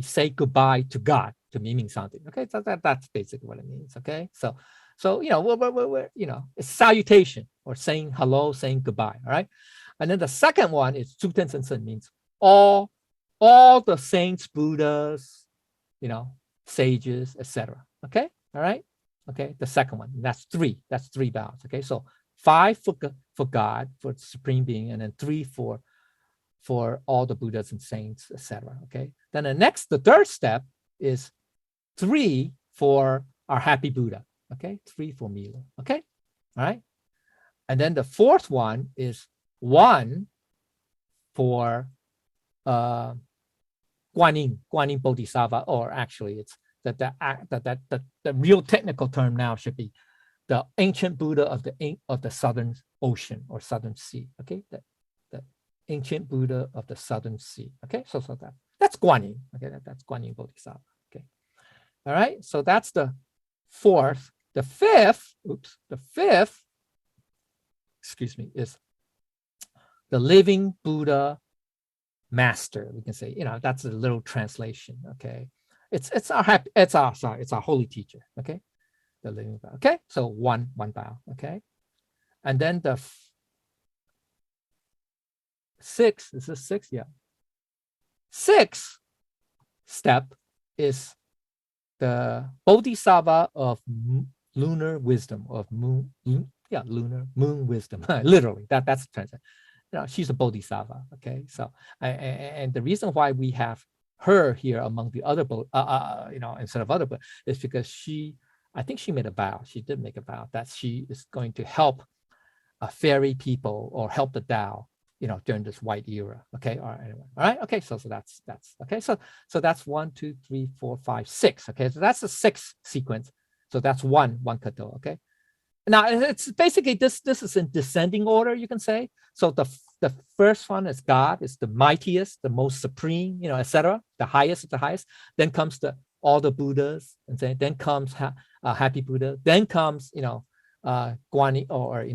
say goodbye to God, to 明明上帝. Okay, so that's basically what it means. Okay, so we're it's salutation or saying hello, saying goodbye. All right, and then the second one is 诸天神圣, means all the saints, Buddhas, sages, etc. Okay, all right. Okay, the second one, that's 3. That's 3 bows. Okay, so 5 for God, for the Supreme Being, and then 3 for all the Buddhas and saints, etc. Okay, then the third step is 3 for our happy Buddha. Okay, 3 for Mila. Okay, all right, and then the 4th one is 1 for Guan Yin Bodhisattva, or actually it's the real technical term now should be the ancient Buddha of the Southern Ocean or Southern Sea. Okay, the ancient Buddha of the Southern Sea. Okay, so that's Guan Yin. Okay, that's Guan Yin Bodhisattva. Okay, all right. So that's the 4th the fifth, excuse me, is the living Buddha master. We can say, that's a little translation. Okay, it's our holy teacher. Okay, the living Buddha. Okay, so one bow. Okay, and then the sixth, is this six? Yeah. Sixth step is the Bodhisattva of lunar wisdom, of moon wisdom. Literally, that's the translation. She's a Bodhisattva. Okay, so and the reason why we have her here among the other, instead of other, is because I think she made a vow. She did make a vow that she is going to help fairy people or help the Tao, during this white era. Okay, all right, anyway. All right, okay, so that's okay. So that's 1, 2, 3, 4, 5, 6. Okay, so that's the sixth sequence. So that's one kato. Okay. Now it's basically this is in descending order, you can say. So the first one is God, is the mightiest, the most supreme, etc. The highest of the highest. Then comes all the Buddhas, and then comes Happy Buddha. Then comes Guanyin, or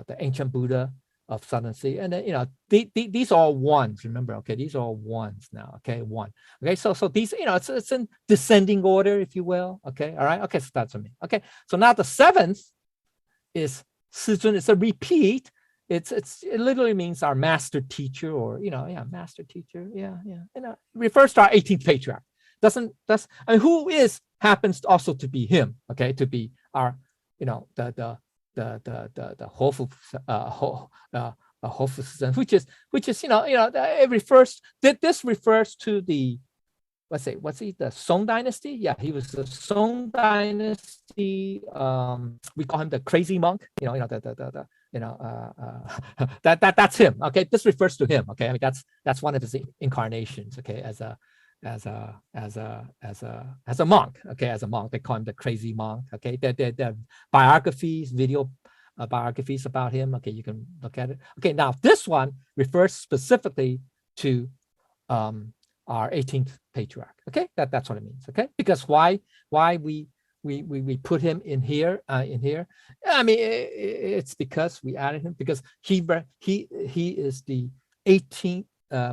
the ancient Buddha of Southern Sea, and then these are all ones. Remember, okay, these are all ones now. Okay, one. Okay, so these it's in descending order, if you will. Okay, all right. Okay, so that's what I mean. Okay, so now the seventh is Sizun. It's a repeat. It literally means our master teacher, or master teacher. Yeah. Refers to our 18th patriarch. Who happens also to be him. Okay, to be our the Hofu which is it refers, this refers to the, what's he, the Song dynasty. Yeah, he was the Song dynasty. We call him the crazy monk. That's him. Okay, this refers to him. Okay, that's one of his incarnations. Okay, as a monk. Okay, as a monk, they call him the crazy monk. Okay, the biographies, video biographies about him. Okay, you can look at it. Okay, now this one refers specifically to our 18th patriarch. Okay, that's what it means. Okay, because why we put him in here. I mean, it's because we added him because he is the 18th.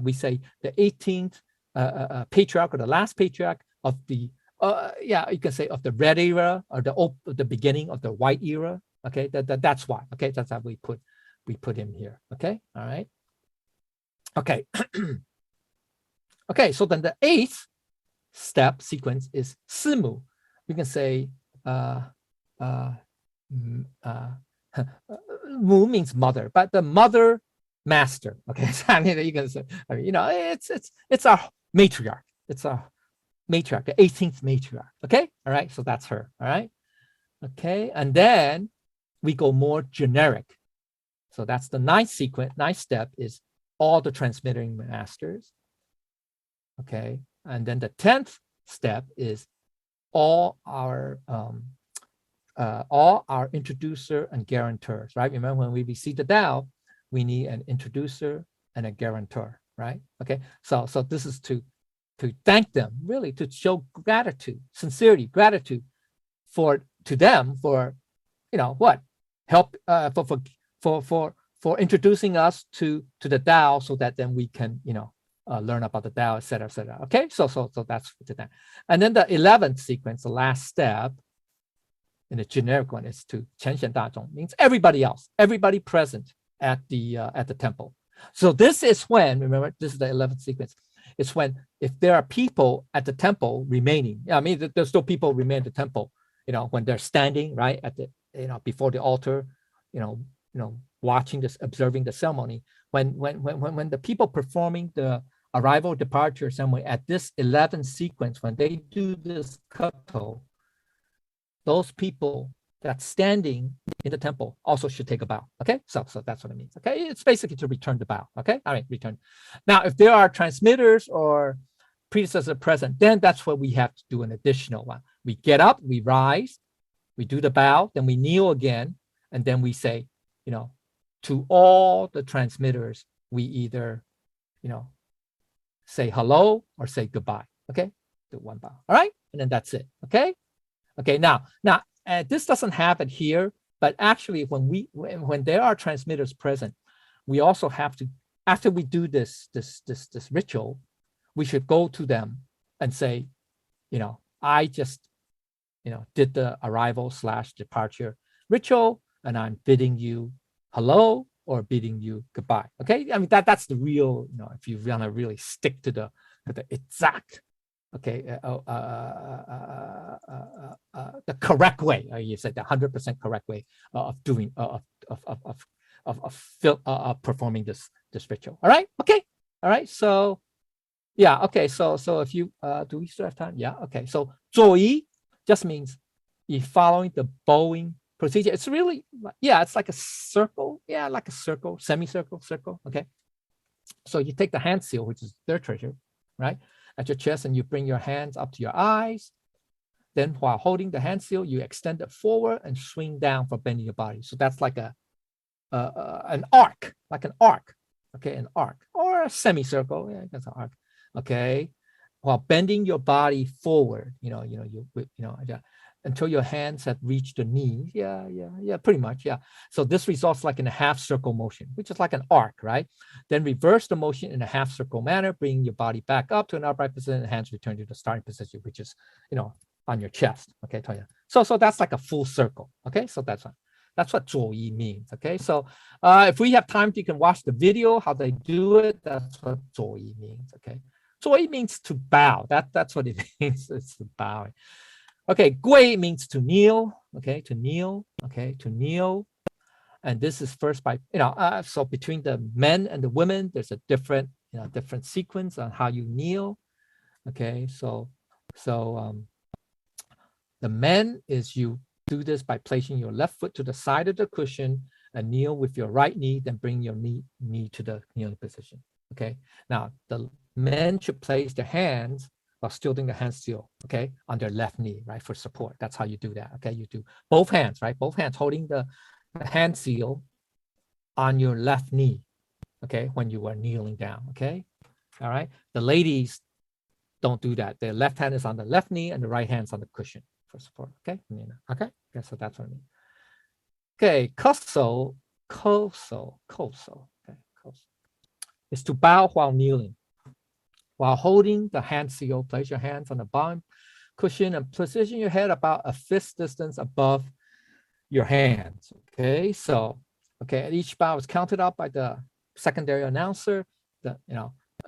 We say the 18th patriarch, or the last patriarch of the you can say of the red era, or the beginning of the white era. Okay, that's why. Okay, that's how we put him here. Okay, all right. Okay. Okay, so then the eighth step sequence is Simu. We can say Mu means mother, but the mother master. Okay, so you can say, it's our matriarch. It's our matriarch, the 18th matriarch. Okay, all right, so that's her. All right. Okay, and then we go more generic. So that's the ninth step is all the transmitting masters. Okay, and then the 10th step is all our introducer and guarantors, right? Remember, when we receive the Tao, we need an introducer and a guarantor, right? Okay, so this is to thank them, really, to show gratitude, sincerity, gratitude to them for help for introducing us to the Tao, so that then we can learn about the Tao, etc., etc. Okay, so that's to that. And then the 11th sequence, the last step, in the generic one, is to 全显大众, means everybody else, everybody present at the temple. So this is when, remember, this is the 11th sequence. It's when, if there are people at the temple remaining, I mean, there's still people remain at the temple, when they're standing right at the, before the altar, watching this, observing the ceremony. When the people performing the arrival departure ceremony at this 11th sequence, when they do this kato, those people that's standing in the temple also should take a bow. Okay, so that's what it means. Okay, it's basically to return the bow. Okay, all right, return. Now, if there are transmitters or predecessors present, then that's what we have to do, an additional one. We get up, we rise, we do the bow, then we kneel again, and then we say, to all the transmitters, we either, say hello or say goodbye. Okay, do one bow. All right, and then that's it. Okay. Okay. Now, and this doesn't have it here, but actually when there are transmitters present, we also have to, after we do this ritual, we should go to them and say, I just, did the arrival / departure ritual, and I'm bidding you hello or bidding you goodbye. Okay, I mean that's the real, if you want to really stick to the exact, okay, the correct way, you said the 100% correct way of doing of performing this ritual. All right, okay, all right. So yeah, okay. So if you do we still have time? Yeah, okay. So 左移 just means you're following the bowing procedure. It's really, yeah, it's like a circle. Yeah, like a circle, semicircle, circle. Okay. So you take the hand seal, which is their treasure, right, at your chest, and you bring your hands up to your eyes. Then while holding the hand seal, you extend it forward and swing down for bending your body. So that's like an arc, like an arc. Okay, an arc or a semicircle. Yeah, that's an arc. Okay, while bending your body forward, until your hands have reached the knee. Yeah, pretty much. Yeah. So this results like in a half circle motion, which is like an arc, right? Then reverse the motion in a half circle manner, bring your body back up to an upright position, and hands return to the starting position, which is, on your chest. Okay, so that's like a full circle. Okay, so that's what 左移 means. Okay, so if we have time, you can watch the video how they do it. That's what 左移 means. Okay, 左移 means to bow. That's what it means. It's to bow. Okay, 跪 means to kneel. Okay, to kneel. Okay, to kneel. And this is first by, so between the men and the women, there's a different sequence on how you kneel. Okay, so the men is you do this by placing your left foot to the side of the cushion and kneel with your right knee, then bring your knee to the kneeling position. Okay, now the men should place their hands while still doing the hand seal, okay, on their left knee, right, for support. That's how you do that. Okay, you do both hands, right, both hands holding the hand seal on your left knee, okay, when you are kneeling down. Okay, all right. The ladies don't do that. Their left hand is on the left knee and the right hand's on the cushion for support. Okay, okay, so that's what I mean. Okay, koso, okay, is to bow while kneeling. While holding the hand seal, place your hands on the bottom cushion and position your head about a fist distance above your hands. Okay, so each bow is counted up by the secondary announcer.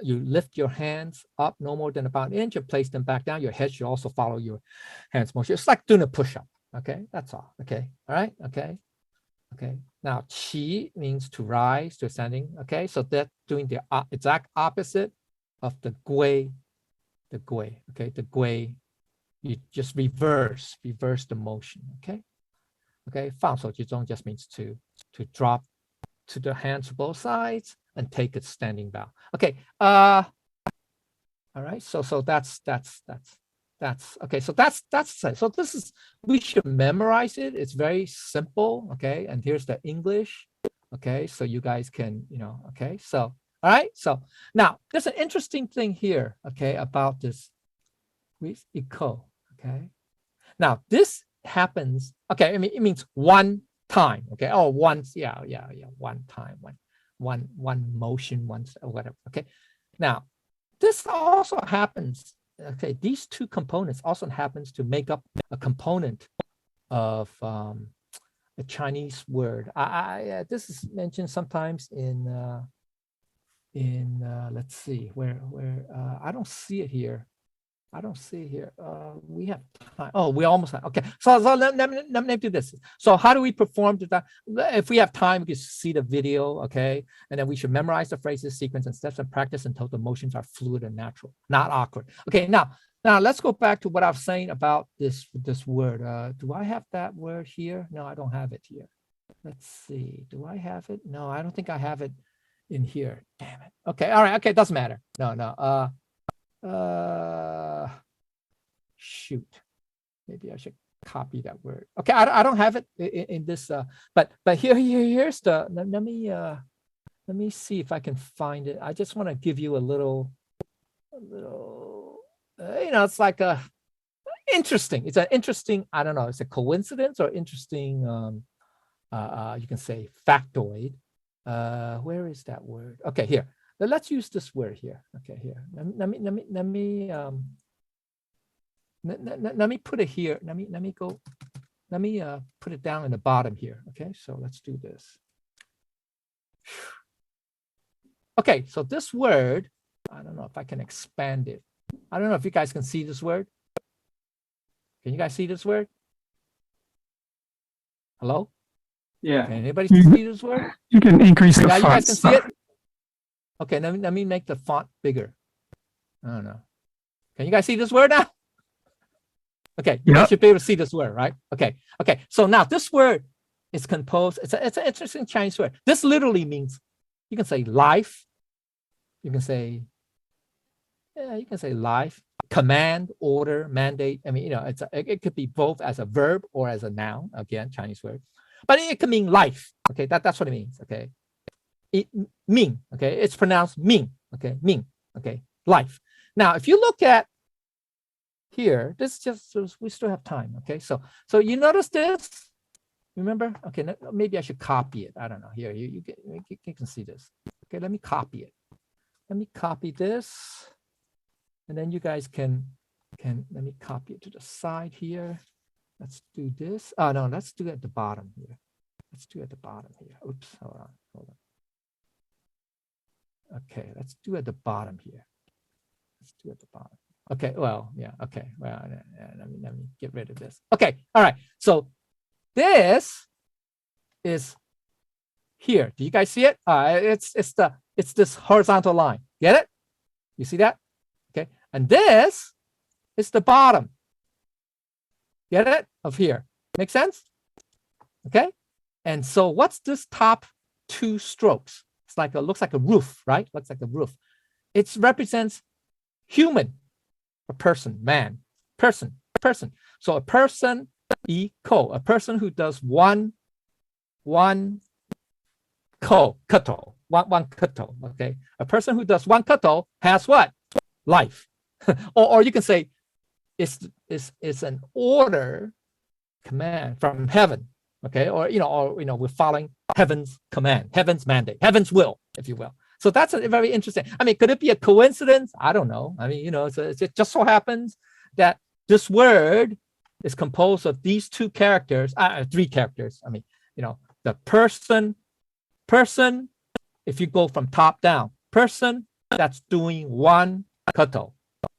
You lift your hands up no more than about an inch and place them back down. Your head should also follow your hands motion. It's like doing a push-up. Okay, that's all. Okay, all right. Okay. Now, qi means to rise, to ascending. Okay, so that's doing the exact opposite of the gui. Okay, the gui, you just reverse the motion. Okay, 放手集中 just means to drop to the hands to both sides and take a standing bow. Okay, all right, so that's okay, so so this is, we should memorize it. It's very simple. Okay, and here's the English. Okay, so you guys can, okay, so all right, so now there's an interesting thing here, okay, about this with eco. Okay, now this happens, okay, I mean, it means one time. Okay, oh, once, yeah, one time, one motion, once, or whatever. Okay, now this also happens, okay, these two components also happens to make up a component of a Chinese word. This is mentioned sometimes in let's see, where I don't see it here. We have time. Oh, we almost have. Okay, so let me do this. So how do we perform that? If we have time, we can see the video, okay? And then we should memorize the phrases, sequence, and steps and practice until the motions are fluid and natural, not awkward. Okay, now let's go back to what I was saying about this word. Do I have that word here? No, I don't have it here. Let's see. Do I have it? No, I don't think I have it in here. Damn it. Okay, all right. Okay, it doesn't matter. No. Shoot, maybe I should copy that word. Okay, I don't have it in this, but here's the, let me see if I can find it. I just want to give you a little, it's like interesting. It's an interesting, I don't know, it's a coincidence or interesting, you can say factoid. Where is that word? Okay, here. Let's use this word here. Okay, here. Let me put it here. Let me put it down in the bottom here. Okay, so let's do this. Okay, so this word, I don't know if I can expand it. I don't know if you guys can see this word. Can you guys see this word? Hello? Yeah. Can anybody see this word? You can increase the Yeah, you guys font. can see it? Okay, let me make the font bigger. I don't know. Can you guys see this word now? Okay, you guys should be able to see this word, right? Okay, okay. So now this word is composed. It's an interesting Chinese word. This literally means, you can say life. You can say, yeah, you can say life, command, order, mandate. I mean, you know, it could be both as a verb or as a noun. Again, Chinese word, but it can mean life. Okay, that's what it means. Okay, it mean. Okay, it's pronounced mean. Okay, mean. Okay, life. Now, if you look at here, this just, we still have time. Okay, so you notice this. Remember? Okay, maybe I should copy it. I don't know. Here, you can see this. Okay, let me copy it. Let me copy this, and then you guys can let me copy it to the side here. Let's do this. Oh no, let's do it at the bottom here. Let's do it at the bottom here. Oops, hold on. Okay, let's do it at the bottom here. Let's do it at the bottom. Okay, well, yeah, okay. Well, let me get rid of this. Okay, all right. So this is here. Do you guys see it? It's this horizontal line. Get it? You see that? Okay, and this is the bottom. Get it? Of here. Make sense? Okay. And so what's this top two strokes? It's like looks like a roof, right? Looks like a roof. It represents human, a person, man, person. So a person, a person who does one kato, one kato. Okay, a person who does one kato has what? Life, or you can say it's an order, command from heaven. Okay, or we're following heaven's command, heaven's mandate, heaven's will, if you will. So that's a very interesting. I mean, could it be a coincidence? I don't know. I mean, it just so happens that this word is composed of these two characters, three characters. I mean, the person, if you go from top down, person that's doing one kato.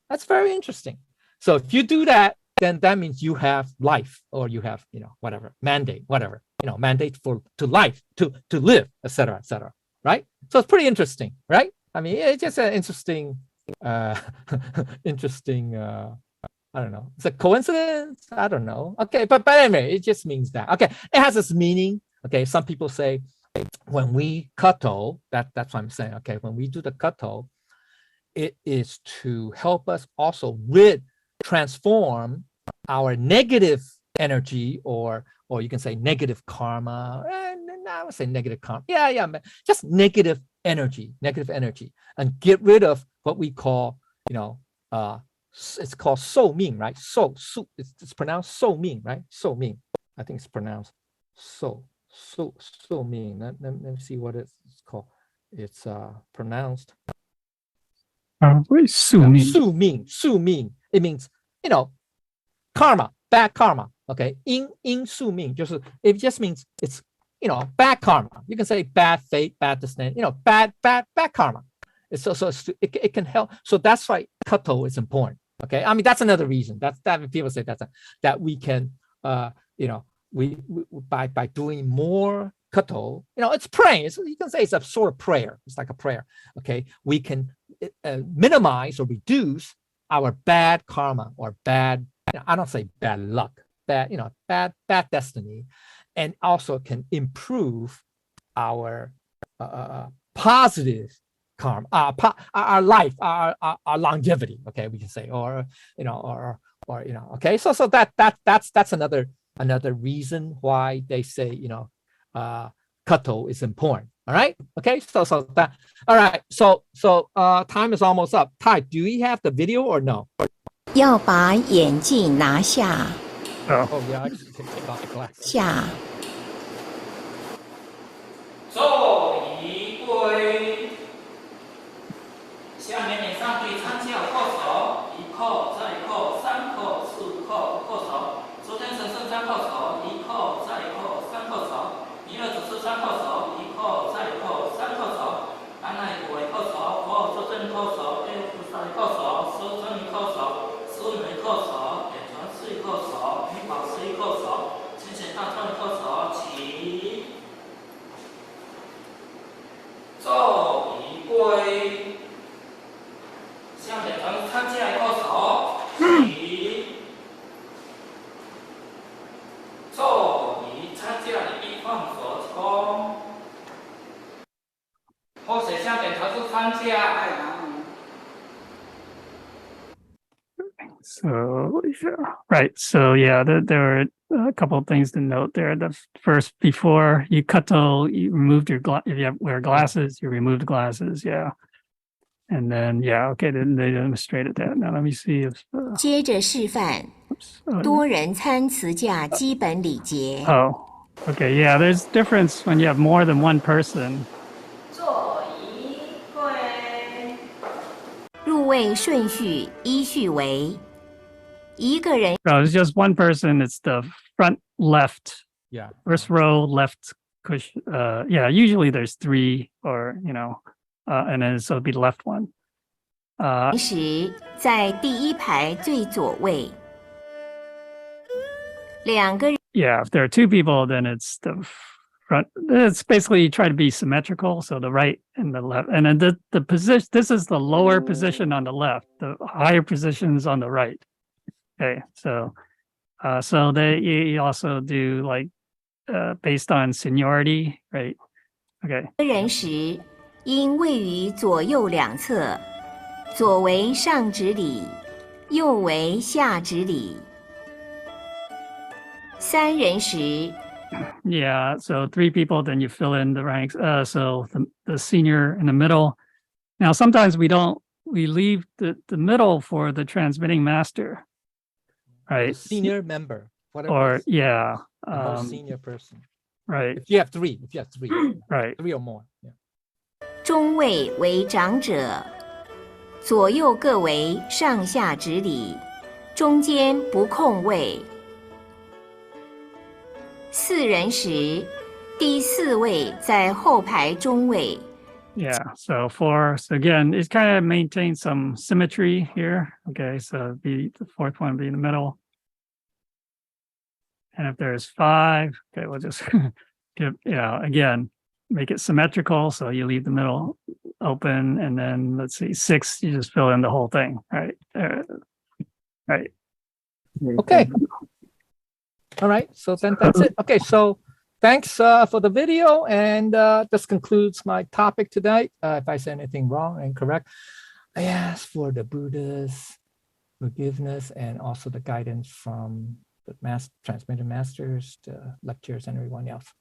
That's very interesting. So if you do that, then that means you have life, or you have, whatever, mandate, whatever, mandate to life, to live, etc., etc. Right? So it's pretty interesting, right? I mean, it's just an interesting, interesting, I don't know. It's a coincidence? I don't know. Okay, but anyway, it just means that. Okay, it has this meaning. Okay, some people say when we kato, that's what I'm saying. Okay, when we do the kato, it is to help us also transform our negative energy, or you can say negative karma. I would say negative karma. Yeah, just negative energy, and get rid of what we call, it's called so ming, right? It's pronounced so ming, right? So ming. I think it's pronounced so ming. Let me see what it's called. It's pronounced su ming. It means, karma, bad karma. Okay, in su ming, it just means it's, bad karma. You can say bad fate, bad destiny, bad karma. It can help. So that's why kato is important. Okay, I mean, that's another reason. That people say that we can, we by doing more kato, it's praying. You can say it's a sort of prayer. It's like a prayer. Okay, we can minimize or reduce our bad karma, or bad, I don't say bad luck, bad destiny, and also can improve our positive karma, our life, our longevity. Okay, we can say, or okay. So that's another reason why they say, kato is important. All right. Okay. So that. All right. So time is almost up. Ty, do we have the video or no? 要把眼镜拿下。Oh yeah, I just take off the glasses. 下。坐仪归。下面脸上对参教叩首，一叩再叩，三叩四叩叩首。昨天神圣三叩首，一叩再叩，三叩首。弥勒祖师三叩首，一叩再叩，三叩首。安奈古为叩首，佛祖正叩首，耶菩萨叩首，师尊叩首，师妹叩首，点传四叩首，女宝十一叩首，清显大众叩首，起。奏仪归。向点传参加叩首，起。奏仪参加礼放所冲。后写向点传出参加。So yeah, right. So yeah, there are a couple of things to note there. The first, before you kato, you removed your if you wear glasses, you remove the glasses. Yeah, and then yeah, okay, then they demonstrated that. Now let me see if. 接着示范多人参辞驾基本礼节。Oh, okay, yeah. There's difference when you have more than one person. 坐仪归。入位顺序依序为。一个人 No, it's just one person. It's the front left, Yeah. first row left cushion. Yeah, usually there's three, or and then so it'd be the left one. 时在第一排最左位。两个人 Yeah, if there are two people, then it's the front. It's basically try to be symmetrical, so the right and the left, and then the position. This is the lower position on the left. The higher position is on the right. Okay, so you also do like based on seniority, right? Okay. 人时应位于左右两侧，左为上直礼，右为下直礼。三人时 Yeah, so three people, then you fill in the ranks. So the senior in the middle. Now sometimes we leave the middle for the transmitting master, The right? senior member, whatever. Or it is, yeah, the most senior person. right, If you have three, right. 3 or more. Yeah. 中位为长者，左右各为上下直礼，中间不空位。四人时，第四位在后排中位。 Yeah, so again, it's kind of maintain some symmetry here. Okay, so the fourth one be in the middle. And if there's five, okay, we'll just give, again, make it symmetrical. So you leave the middle open, and then let's see, six, you just fill in the whole thing, right? Right. Okay. All right. So then that's it. Okay. So thanks for the video. And this concludes my topic tonight. If I said anything wrong and incorrect, I ask for the Buddha's forgiveness and also the guidance from the transmitted masters, the lecturers, and everyone else.